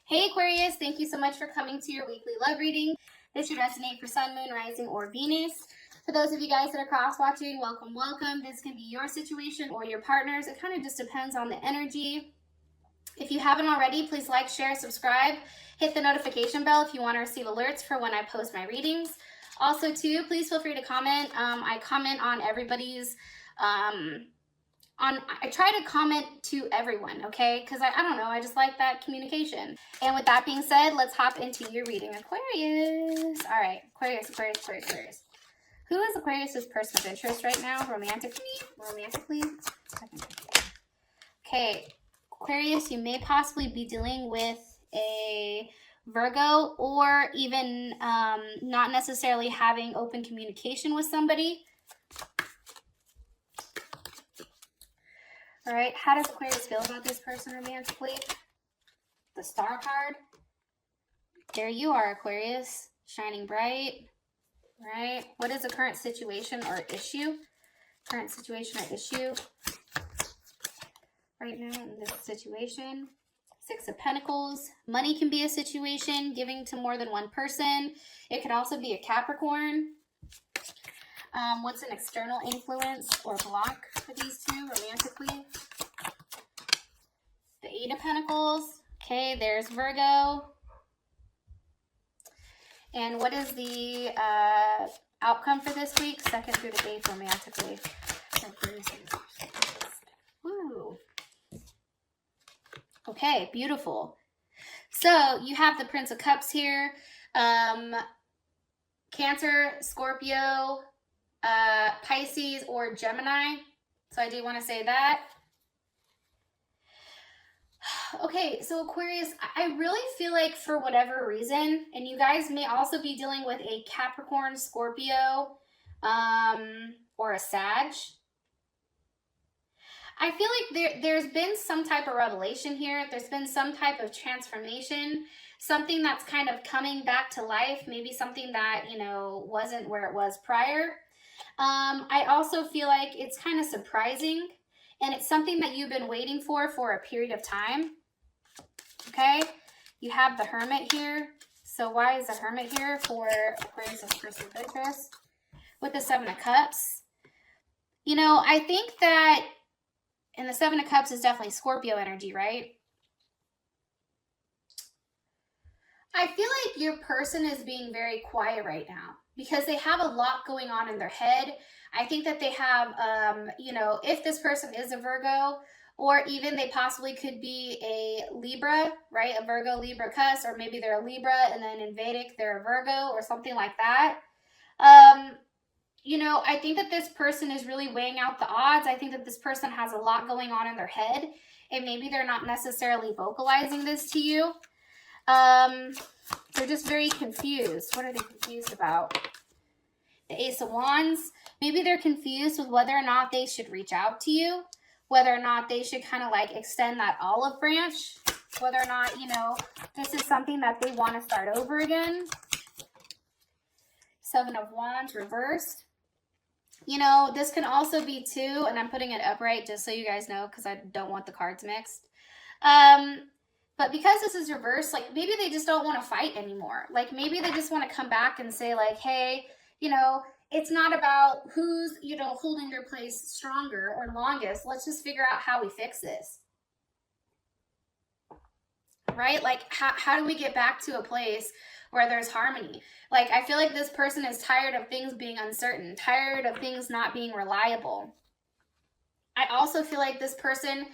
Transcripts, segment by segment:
Hey Aquarius, thank you so much for coming to your weekly love reading. This should resonate for Sun, Moon, Rising, or Venus. For those of you guys that are cross-watching, welcome, welcome. This can be your situation or your partner's. It kind of just depends on the energy. If you haven't already, please like, share, subscribe. Hit the notification bell if you want to receive alerts for when I post my readings. Also, too, please feel free to comment. I comment on everybody's... I try to comment to everyone, okay? Because I don't know, I just like that communication. And with that being said, let's hop into your reading, Aquarius. All right, Aquarius. Who is Aquarius's person of interest right now, romantically? Okay, Aquarius, you may possibly be dealing with a Virgo, or even not necessarily having open communication with somebody. All right, how does Aquarius feel about this person romantically? The Star card. There you are, Aquarius, shining bright, right? What is the current situation or issue? Current situation or issue right now in this situation. Six of Pentacles. Money can be a situation, giving to more than one person. It could also be a Capricorn. What's an external influence or block for these two romantically? The Eight of Pentacles. Okay, there's Virgo. And what is the outcome for this week? 2nd through the 8th romantically. Woo. Okay, beautiful. So you have the Prince of Cups here. Cancer, Scorpio, Pisces, or Gemini. So I do want to say that. Okay, so Aquarius, I really feel like for whatever reason, and you guys may also be dealing with a Capricorn, Scorpio, or a Sag. I feel like there's been some type of revelation here. There's been some type of transformation, something that's kind of coming back to life, maybe something that, you know, wasn't where it was prior. I also feel like it's kind of surprising, and it's something that you've been waiting for a period of time. Okay, you have the Hermit here. So why is the Hermit here for Aquarius' person of interest? With the Seven of Cups. You know, I think that, and the Seven of Cups is definitely Scorpio energy, right? I feel like your person is being very quiet right now because they have a lot going on in their head. I think that they have, you know, if this person is a Virgo, or even they possibly could be a Libra, right? A Virgo, Libra cusp, or maybe they're a Libra and then in Vedic they're a Virgo or something like that. You know, I think that this person is really weighing out the odds. I think that this person has a lot going on in their head, and maybe they're not necessarily vocalizing this to you. They're just very confused. What are they confused about? The Ace of Wands. Maybe they're confused with whether or not they should reach out to you, whether or not they should kind of like extend that olive branch, whether or not, you know, this is something that they want to start over again. Seven of Wands reversed. You know, this can also be too, and I'm putting it upright just so you guys know because I don't want the cards mixed. But because this is reversed, like maybe they just don't want to fight anymore. Like maybe they just want to come back and say like, hey, you know, it's not about who's, you know, holding their place stronger or longest. Let's just figure out how we fix this. Right? Like how do we get back to a place where there's harmony? Like I feel like this person is tired of things being uncertain, tired of things not being reliable. I also feel like this person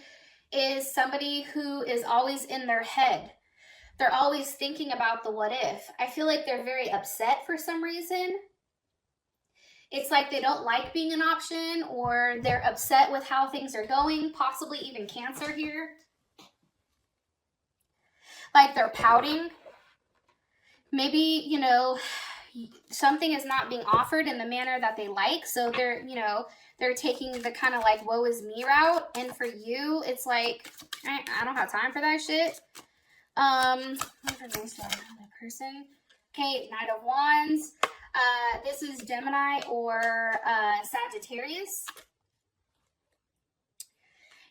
is somebody who is always in their head. They're always thinking about the what if. I feel like they're very upset for some reason. It's like they don't like being an option, or they're upset with how things are going, possibly even Cancer here. Like they're pouting. Maybe, you know, something is not being offered in the manner that they like. So they're, you know, they're taking the kind of like woe is me route. And for you, it's like, I don't have time for that shit. Person. Okay, Knight of Wands. This is Gemini or Sagittarius.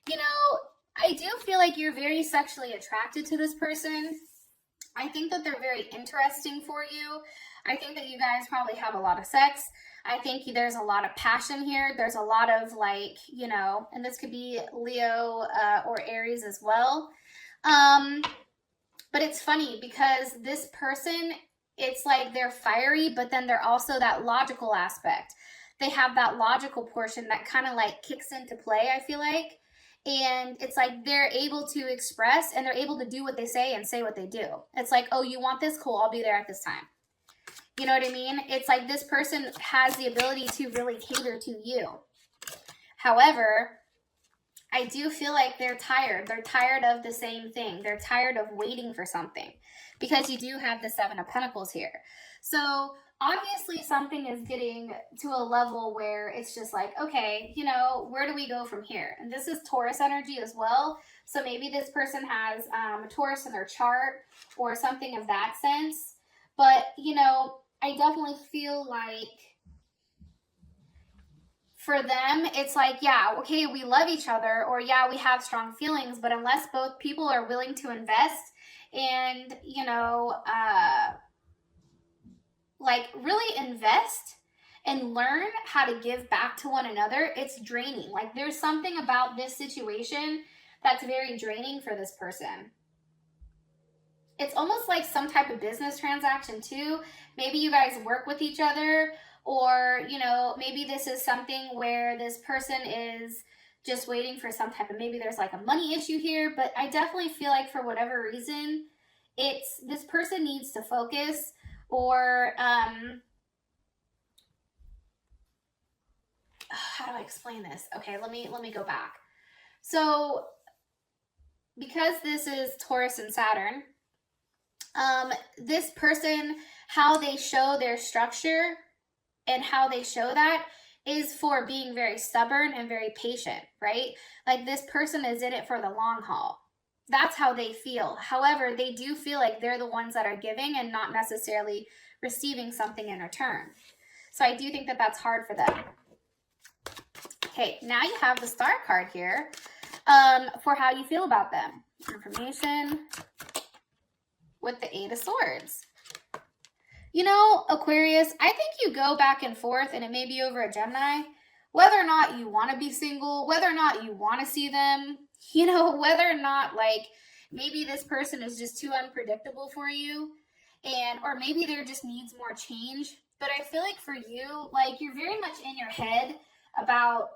You know, I do feel like you're very sexually attracted to this person. I think that they're very interesting for you. I think that you guys probably have a lot of sex. I think there's a lot of passion here. There's a lot of like, you know, and this could be Leo or Aries as well. But it's funny because this person, it's like they're fiery, but then they're also that logical aspect. They have that logical portion that kind of like kicks into play, I feel like. And it's like they're able to express and they're able to do what they say and say what they do. It's like, oh, you want this? Cool, I'll be there at this time. You know what I mean? It's like this person has the ability to really cater to you. However, I do feel like they're tired. They're tired of the same thing. They're tired of waiting for something because you do have the Seven of Pentacles here. So obviously something is getting to a level where it's just like, okay, you know, where do we go from here? And this is Taurus energy as well. So maybe this person has a Taurus in their chart or something of that sense. But, you know, I definitely feel like for them, it's like, yeah, okay, we love each other, or yeah, we have strong feelings, but unless both people are willing to invest and, you know, like really invest and learn how to give back to one another, it's draining. Like there's something about this situation that's very draining for this person. It's almost like some type of business transaction too. Maybe you guys work with each other, or, you know, maybe this is something where this person is just waiting for some type of, maybe there's like a money issue here, but I definitely feel like for whatever reason, it's this person needs to focus, or how do I explain this? Okay, let me go back. So because this is Taurus and Saturn, this person, how they show their structure and how they show that is for being very stubborn and very patient, right? Like this person is in it for the long haul. That's how they feel. However, they do feel like they're the ones that are giving and not necessarily receiving something in return. So I do think that that's hard for them. Okay, now you have the Star card here for how you feel about them. Information with the Eight of Swords. You know, Aquarius, I think you go back and forth, and it may be over a Gemini, whether or not you want to be single, whether or not you want to see them, you know, whether or not, like, maybe this person is just too unpredictable for you, and, or maybe there just needs more change. But I feel like for you, like, you're very much in your head about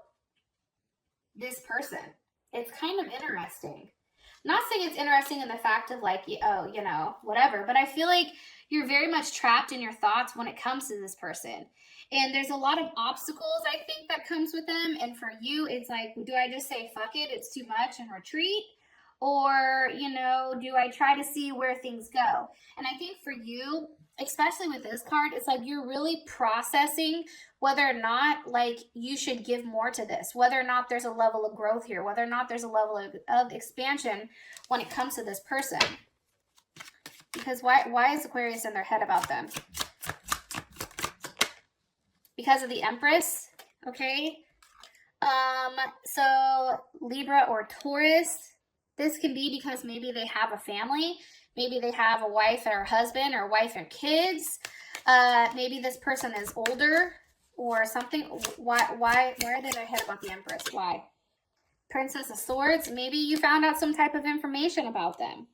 this person. It's kind of interesting. Not saying it's interesting in the fact of like, oh, you know, whatever, but I feel like you're very much trapped in your thoughts when it comes to this person. And there's a lot of obstacles, I think, that comes with them. And for you, it's like, do I just say, fuck it, it's too much and retreat? Or, you know, do I try to see where things go? And I think for you, especially with this card, it's like you're really processing whether or not, like, you should give more to this, whether or not there's a level of growth here, whether or not there's a level of expansion when it comes to this person. Because why is Aquarius in their head about them? Because of the Empress, okay? So Libra or Taurus, this can be because maybe they have a family. Maybe they have a wife or a husband, or wife and kids. Maybe this person is older or something. Why are they in their head about the Empress? Why? Princess of Swords. Maybe you found out some type of information about them,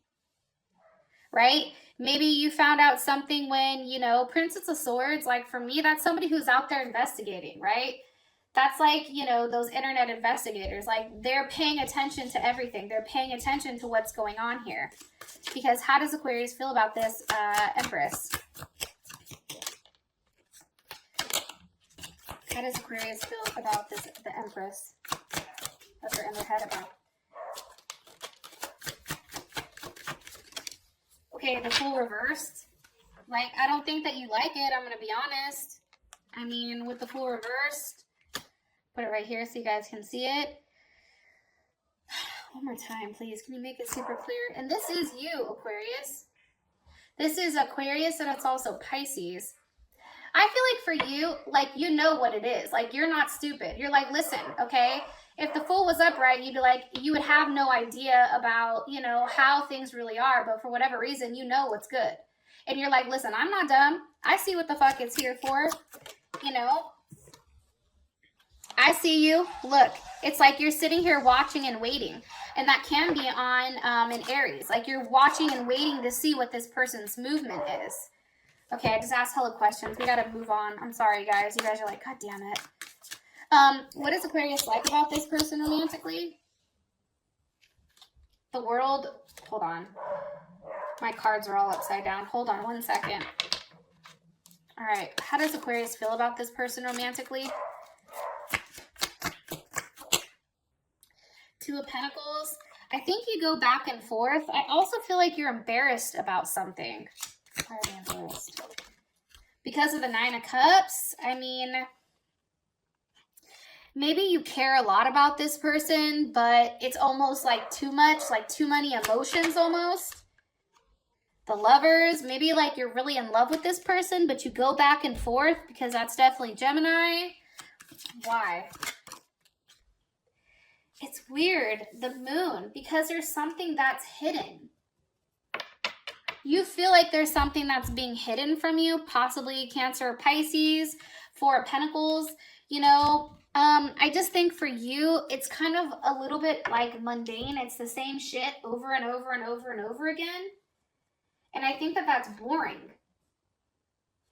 right? Maybe you found out something when, you know, Princess of Swords, like for me, that's somebody who's out there investigating, right? That's like, you know, those internet investigators, like they're paying attention to everything. They're paying attention to what's going on here. Because how does Aquarius feel about this Empress? How does Aquarius feel about this, the Empress that they're in their head about? Okay, the Fool reversed. Like, I don't think that you like it, I'm going to be honest. I mean, with the Fool reversed, put it right here so you guys can see it. One more time, please. Can you make it super clear? And this is you, Aquarius. This is Aquarius, and it's also Pisces. I feel like for you, like, you know what it is. Like, you're not stupid. You're like, listen, okay? If the Fool was upright, you'd be like, you would have no idea about, you know, how things really are, but for whatever reason, you know what's good. And you're like, listen, I'm not dumb. I see what the fuck it's here for. You know, I see you. Look, it's like you're sitting here watching and waiting. And that can be on an Aries. Like you're watching and waiting to see what this person's movement is. Okay, I just asked hella questions. We gotta move on. I'm sorry, guys. You guys are like, God damn it. What is Aquarius like about this person romantically? The world. Hold on. My cards are all upside down. Hold on one second. All right. How does Aquarius feel about this person romantically? Two of Pentacles. I think you go back and forth. I also feel like you're embarrassed about something. Why are they embarrassed? Because of the Nine of Cups. I mean, maybe you care a lot about this person, but it's almost like too much, like too many emotions almost. The Lovers, maybe like you're really in love with this person, but you go back and forth because that's definitely Gemini. Why? It's weird, the Moon, because there's something that's hidden. You feel like there's something that's being hidden from you, possibly Cancer or Pisces, Four of Pentacles. You know, I just think for you, it's kind of a little bit like mundane. It's the same shit over and over and over and over again. And I think that that's boring.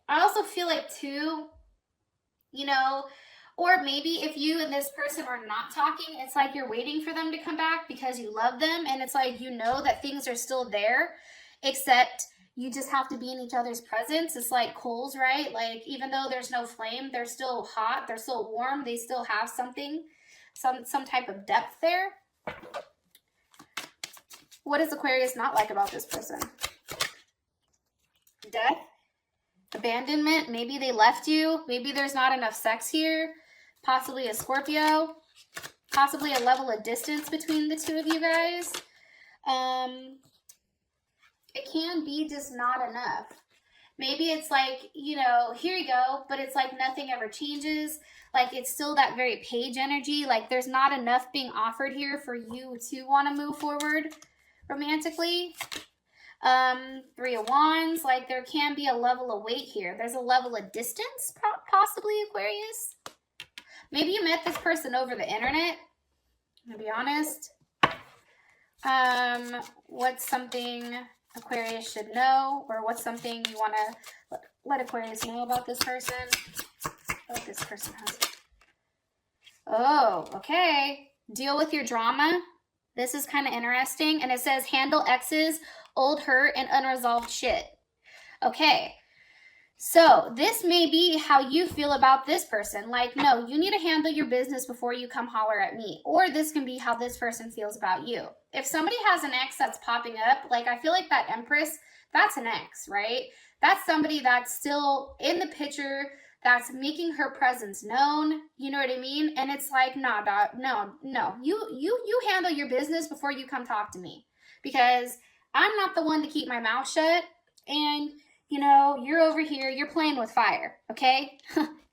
I also feel like too, you know, or maybe if you and this person are not talking, it's like you're waiting for them to come back because you love them. And it's like, you know that things are still there, except you just have to be in each other's presence. It's like coals, right? Like, even though there's no flame, they're still hot. They're still warm. They still have something, some type of depth there. What does Aquarius not like about this person? Death, abandonment, maybe they left you, maybe there's not enough sex here, possibly a Scorpio, possibly a level of distance between the two of you guys. It can be just not enough. Maybe it's like, you know, here you go, but it's like nothing ever changes. Like it's still that very page energy. Like there's not enough being offered here for you to want to move forward romantically. Three of Wands, like there can be a level of weight here. There's a level of distance, possibly, Aquarius. Maybe you met this person over the internet, to be honest. What's something Aquarius should know, or what's something you want to let Aquarius know about this person? What this person has. Oh, okay. Deal with your drama. This is kind of interesting. And it says handle exes, old hurt, and unresolved shit. Okay. So this may be how you feel about this person. Like, no, you need to handle your business before you come holler at me. Or this can be how this person feels about you. If somebody has an ex that's popping up, like I feel like that Empress, that's an ex, right? That's somebody that's still in the picture, that's making her presence known. You know what I mean? And it's like, nah, dog, no. You handle your business before you come talk to me. Because I'm not the one to keep my mouth shut. And you know, you're over here, you're playing with fire, okay?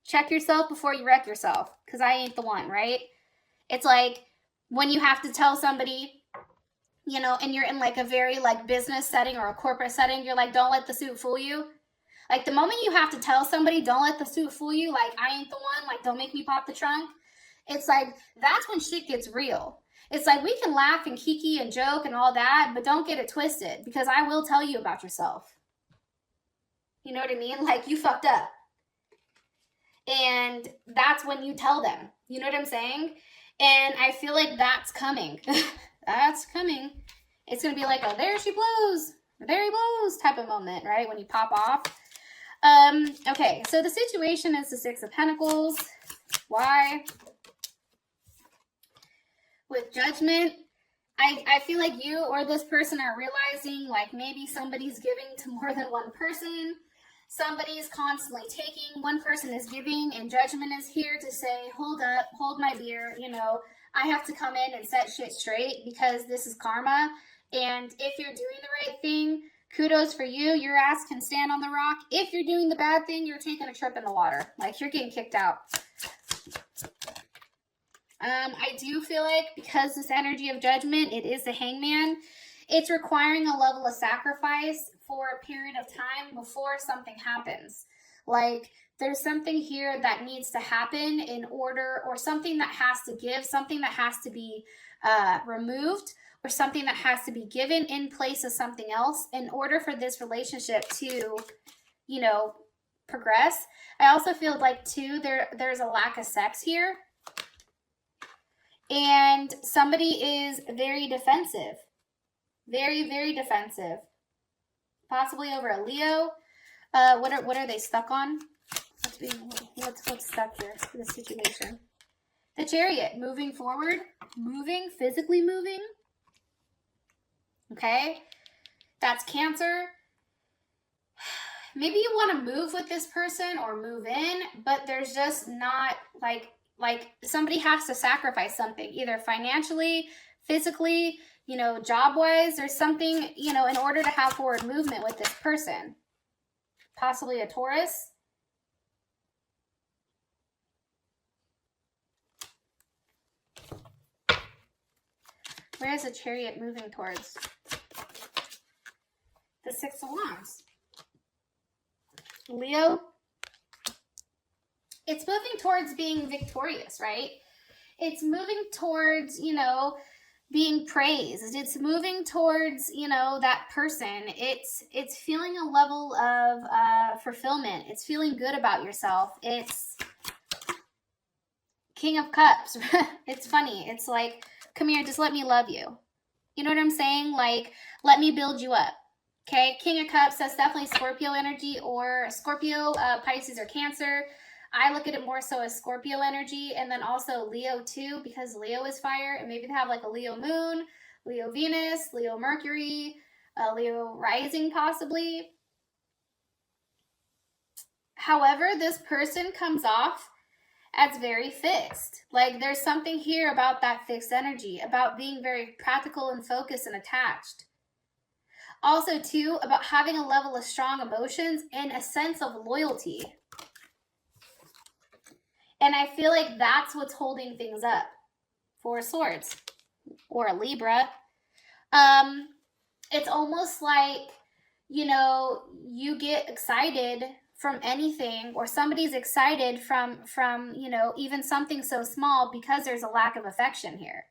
Check yourself before you wreck yourself, because I ain't the one, right? It's like when you have to tell somebody, you know, and you're in like a very like business setting or a corporate setting, you're like, don't let the suit fool you. Like the moment you have to tell somebody, don't let the suit fool you, like I ain't the one, like don't make me pop the trunk. It's like, that's when shit gets real. It's like we can laugh and kiki and joke and all that, but don't get it twisted, because I will tell you about yourself. You know what I mean? Like, you fucked up. And that's when you tell them. You know what I'm saying? And I feel like that's coming. That's coming. It's going to be like, oh, there she blows. There he blows type of moment, right? When you pop off. Okay, so the situation is the Six of Pentacles. Why? With Judgment, I feel like you or this person are realizing like maybe somebody's giving to more than one person. Somebody's constantly taking, one person is giving, and Judgment is here to say, hold up, hold my beer, you know, I have to come in and set shit straight because this is karma. And if you're doing the right thing, kudos for you, your ass can stand on the rock. If you're doing the bad thing, you're taking a trip in the water. Like, you're getting kicked out. I do feel like because this energy of judgment, it is the hangman, it's requiring a level of sacrifice for a period of time before something happens. Like there's something here that needs to happen in order, or something that has to give, something that has to be removed, or something that has to be given in place of something else in order for this relationship to, you know, progress. I also feel like too, there's a lack of sex here. And somebody is very defensive. Very, very defensive. Possibly over a Leo. What are they stuck on? What's stuck here for this situation? The Chariot, moving forward, moving, physically moving. Okay, that's Cancer. Maybe you want to move with this person or move in, but there's just not like somebody has to sacrifice something, either financially, physically, you know, job-wise. There's something, you know, in order to have forward movement with this person. Possibly a Taurus. Where is the Chariot moving towards? The Six of Wands. Leo. It's moving towards being victorious, right? It's moving towards, you know, being praised. It's moving towards, you know, that person. It's feeling a level of fulfillment. It's feeling good about yourself. It's King of Cups. It's funny. It's like, come here, just let me love you. You know what I'm saying? Like, let me build you up. Okay, King of Cups, that's definitely Scorpio energy, or Scorpio, Pisces, or Cancer. I look at it more so as Scorpio energy, and then also Leo too, because Leo is fire, and maybe they have like a Leo moon, Leo Venus, Leo Mercury, Leo rising possibly. However, this person comes off as very fixed. Like there's something here about that fixed energy, about being very practical and focused and attached. Also too, about having a level of strong emotions and a sense of loyalty. And I feel like that's what's holding things up. Four of Swords, or a Libra. It's almost like, you know, you get excited from anything, or somebody's excited from, you know, even something so small, because there's a lack of affection here.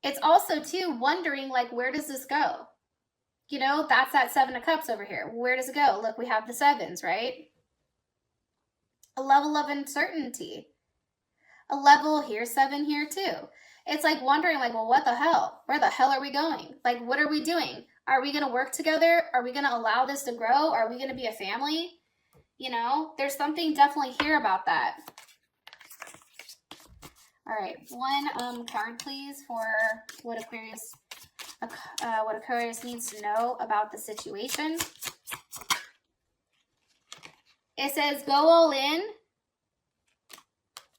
It's also too wondering, like, where does this go? You know, that's that Seven of Cups over here. Where does it go? Look, we have the sevens, right? A level of uncertainty. A level here, seven here too. It's like wondering, like, well, what the hell? Where the hell are we going? Like, what are we doing? Are we going to work together? Are we going to allow this to grow? Are we going to be a family? You know, there's something definitely here about that. All right, one card, please, for what Aquarius needs to know about the situation. It says, go all in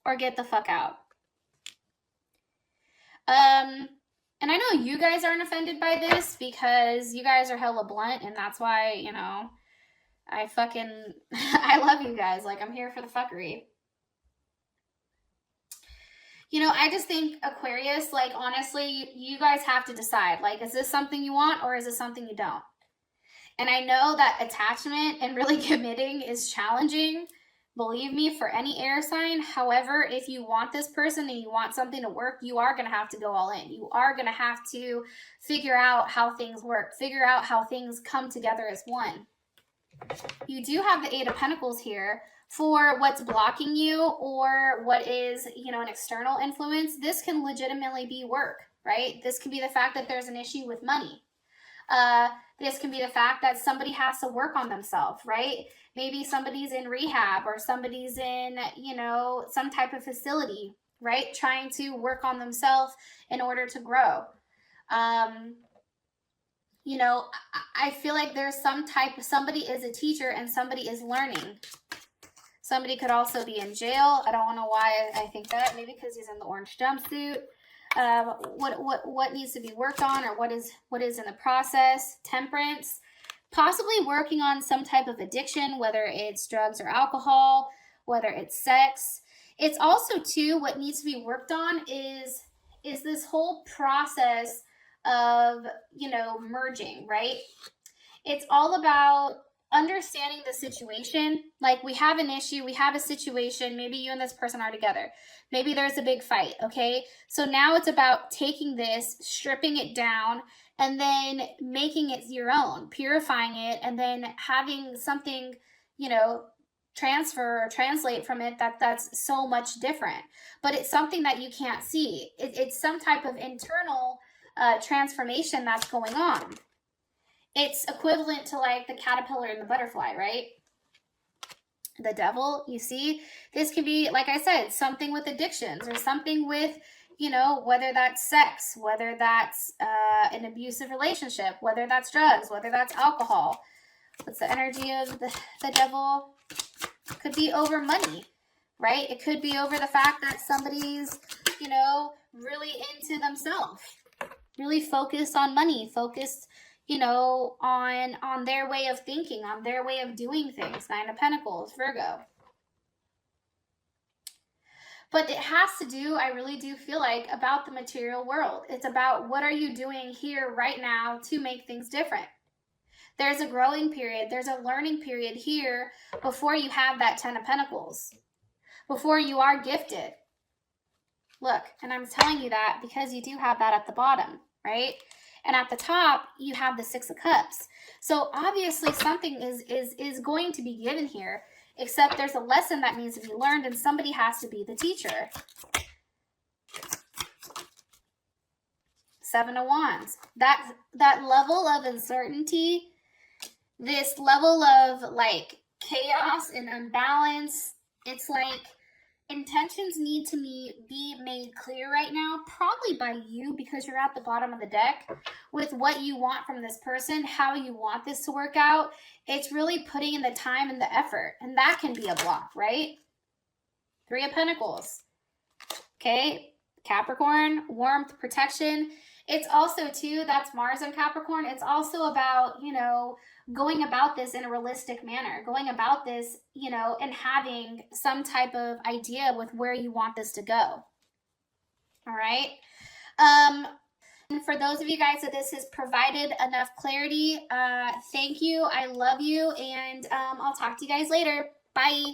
or get the fuck out. And I know you guys aren't offended by this, because you guys are hella blunt, and that's why, you know, I love you guys. Like, I'm here for the fuckery. You know, I just think Aquarius, like, honestly, you guys have to decide. Like, is this something you want, or is it something you don't? And I know that attachment and really committing is challenging, believe me, for any air sign. However, if you want this person and you want something to work, you are going to have to go all in. You are going to have to figure out how things work, figure out how things come together as one. You do have the Eight of Pentacles here for what's blocking you, or what is, you know, an external influence. This can legitimately be work, right? This can be the fact that there's an issue with money. This can be the fact that somebody has to work on themselves, right? Maybe somebody's in rehab, or somebody's in, you know, some type of facility, right? Trying to work on themselves in order to grow. You know, I feel like there's somebody is a teacher and somebody is learning. Somebody could also be in jail. I don't know why I think that. Maybe because he's in the orange jumpsuit. What needs to be worked on, or what is in the process. Temperance. Possibly working on some type of addiction, whether it's drugs or alcohol, whether it's sex. It's also too, what needs to be worked on is this whole process of, you know, merging, right? It's all about understanding the situation. Like, we have an issue, we have a situation, maybe you and this person are together. Maybe there's a big fight, okay? So now it's about taking this, stripping it down, and then making it your own, purifying it, and then having something, you know, transfer or translate from it that's so much different. But it's something that you can't see. It's some type of internal transformation that's going on. It's equivalent to like the caterpillar and the butterfly, right? The devil, you see, this can be, like I said, something with addictions or something with, you know, whether that's sex, whether that's an abusive relationship, whether that's drugs, whether that's alcohol. What's the energy of the devil? Could be over money, right? It could be over the fact that somebody's, you know, really into themselves, really focused on money, focused, you know, on their way of thinking, on their way of doing things. Nine of Pentacles, Virgo. But it has to do, I really do feel like, about the material world. It's about what are you doing here right now to make things different. There's a growing period, there's a learning period here before you have that 10 of Pentacles, before you are gifted. Look, and I'm telling you that because you do have that at the bottom, right? And at the top, you have the 6 of Cups. So obviously something is going to be given here, except there's a lesson that needs to be learned and somebody has to be the teacher. 7 of Wands. That level of uncertainty, this level of like chaos and unbalance, it's like intentions need to be made clear right now, probably by you because you're at the bottom of the deck with what you want from this person, how you want this to work out. It's really putting in the time and the effort, and that can be a block, right? 3 of Pentacles. Okay, Capricorn, warmth, protection. It's also too, that's Mars and Capricorn. It's also about, you know, going about this in a realistic manner, going about this, you know, and having some type of idea with where you want this to go. All right. And for those of you guys that this has provided enough clarity, thank you. I love you. And I'll talk to you guys later. Bye.